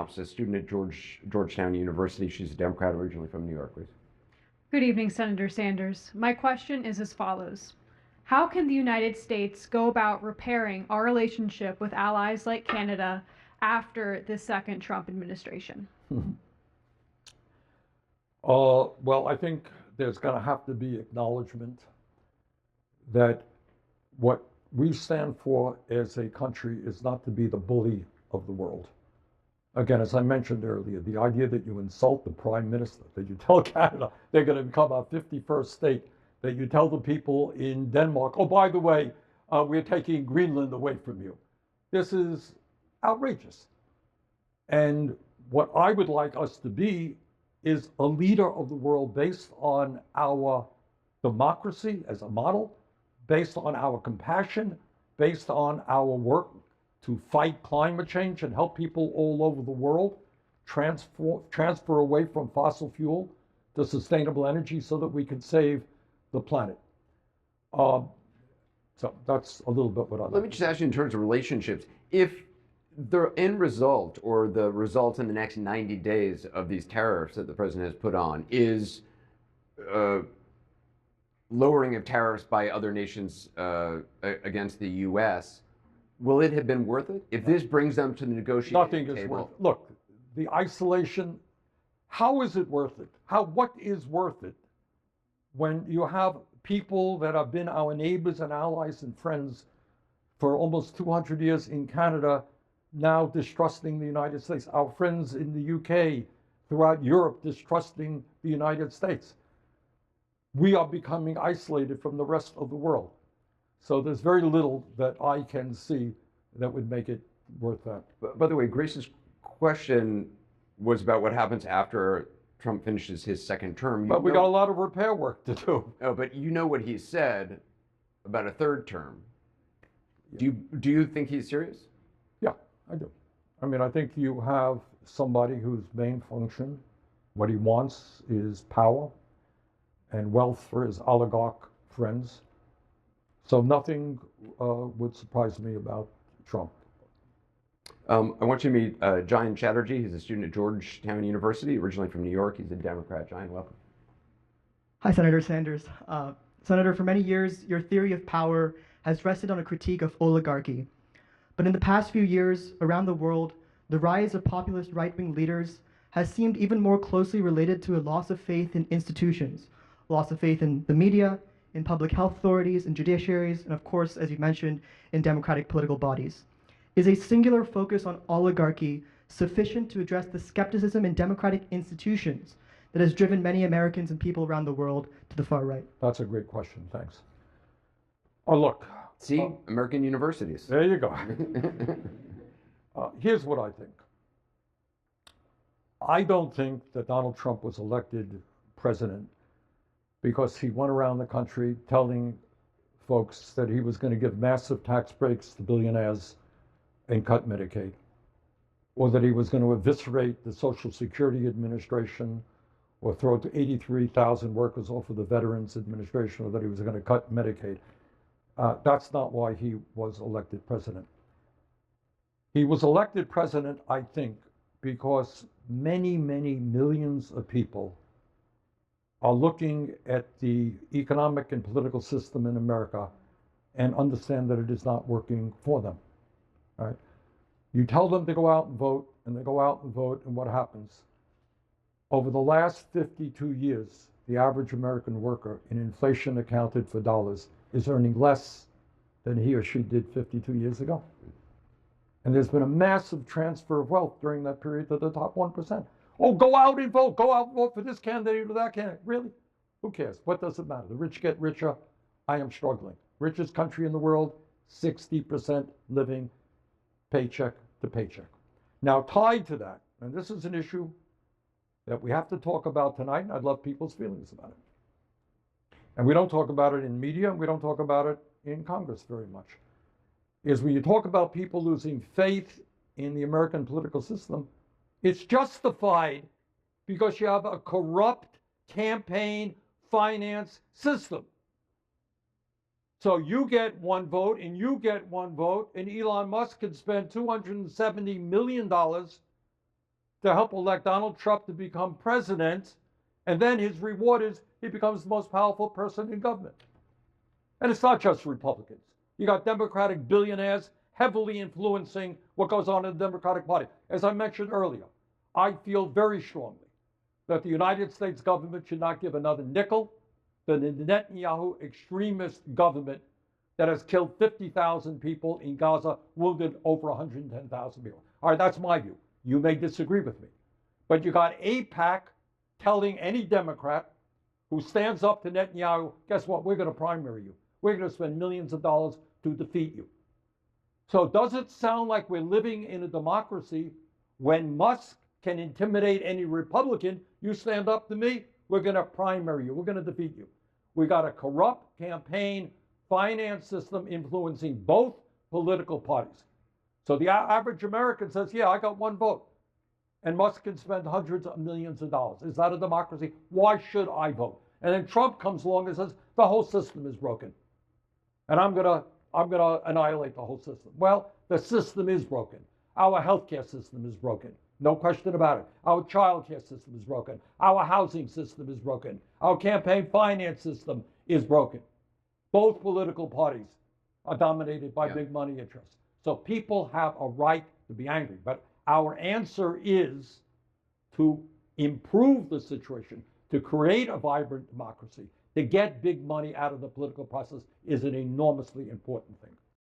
A student at Georgetown University. She's a Democrat originally from New York, please. Good evening, Senator Sanders. My question is as follows. How can the United States go about repairing our relationship with allies like Canada after the second Trump administration? Well, I think there's going to have to be acknowledgement that what we stand for as a country is not to be the bully of the world. Again, as I mentioned earlier, the idea that you insult the prime minister, that you tell Canada they're going to become our 51st state, that you tell the people in Denmark, oh, by the way, we're taking Greenland away from you. This is outrageous. And what I would like us to be is a leader of the world based on our democracy as a model, based on our compassion, based on our work to fight climate change and help people all over the world transfer away from fossil fuel to sustainable energy so that we can save the planet. So that's a little bit what I like. Let me just ask you in terms of relationships, if the end result or the result in the next 90 days of these tariffs that the president has put on is lowering of tariffs by other nations against the U.S., will it have been worth it? If this brings them to the negotiating Nothing table? is worth it. Look, the isolation, how is it worth it? What is worth it when you have people that have been our neighbors and allies and friends for almost 200 years in Canada now distrusting the United States, our friends in the UK, throughout Europe distrusting the United States. We are becoming isolated from the rest of the world. So there's very little that I can see that would make it worth that. By the way, Grace's question was about what happens after Trump finishes his second term. But we got a lot of repair work to do. Oh, but you know what he said about a third term. Yeah. Do you think he's serious? Yeah, I do. I mean, I think you have somebody whose main function, what he wants is power and wealth for his oligarch friends. So nothing would surprise me about Trump. I want you to meet Jayan Chatterjee. He's a student at Georgetown University, originally from New York. He's a Democrat. Jayan, welcome. Hi, Senator Sanders. Senator, for many years, your theory of power has rested on a critique of oligarchy. But in the past few years, around the world, the rise of populist right-wing leaders has seemed even more closely related to a loss of faith in institutions, loss of faith in the media, in public health authorities, in judiciaries, and of course, as you mentioned, in democratic political bodies. Is a singular focus on oligarchy sufficient to address the skepticism in democratic institutions that has driven many Americans and people around the world to the far right? That's a great question. Thanks. Oh, look. See, American universities. There you go. Here's what I think. I don't think that Donald Trump was elected president because he went around the country telling folks that he was going to give massive tax breaks to billionaires and cut Medicaid, or that he was going to eviscerate the Social Security Administration or throw 83,000 workers off of the Veterans Administration, or that he was going to cut Medicaid. That's not why he was elected president. He was elected president, I think, because many, many millions of people are looking at the economic and political system in America and understand that it is not working for them. Right? You tell them to go out and vote, and they go out and vote, and what happens? Over the last 52 years, the average American worker, in inflation accounted for dollars, is earning less than he or she did 52 years ago. And there's been a massive transfer of wealth during that period to the top 1%. Oh, go out and vote. Go out and vote for this candidate or that candidate. Really? Who cares? What does it matter? The rich get richer. I am struggling. Richest country in the world, 60% living paycheck to paycheck. Now, tied to that, and this is an issue that we have to talk about tonight, and I'd love people's feelings about it. And we don't talk about it in media, and we don't talk about it in Congress very much, is when you talk about people losing faith in the American political system, it's justified because you have a corrupt campaign finance system. So you get one vote and you get one vote, and Elon Musk can spend $270 million to help elect Donald Trump to become president, and then his reward is he becomes the most powerful person in government. And it's not just Republicans. You got Democratic billionaires heavily influencing what goes on in the Democratic Party. As I mentioned earlier, I feel very strongly that the United States government should not give another nickel to the Netanyahu extremist government that has killed 50,000 people in Gaza, wounded over 110,000 people. All right, that's my view. You may disagree with me. But you got AIPAC telling any Democrat who stands up to Netanyahu, guess what, we're going to primary you. We're going to spend millions of dollars to defeat you. So does it sound like we're living in a democracy when Musk can intimidate any Republican? You stand up to me, we're going to primary you. We're going to defeat you. We got a corrupt campaign finance system influencing both political parties. So the average American says, yeah, I got one vote. And Musk can spend hundreds of millions of dollars. Is that a democracy? Why should I vote? And then Trump comes along and says, the whole system is broken. And I'm gonna annihilate the whole system. Well, the system is broken. Our healthcare system is broken. No question about it. Our childcare system is broken. Our housing system is broken. Our campaign finance system is broken. Both political parties are dominated by big money interests. So people have a right to be angry. But our answer is to improve the situation, to create a vibrant democracy, to get big money out of the political process is an enormously important thing.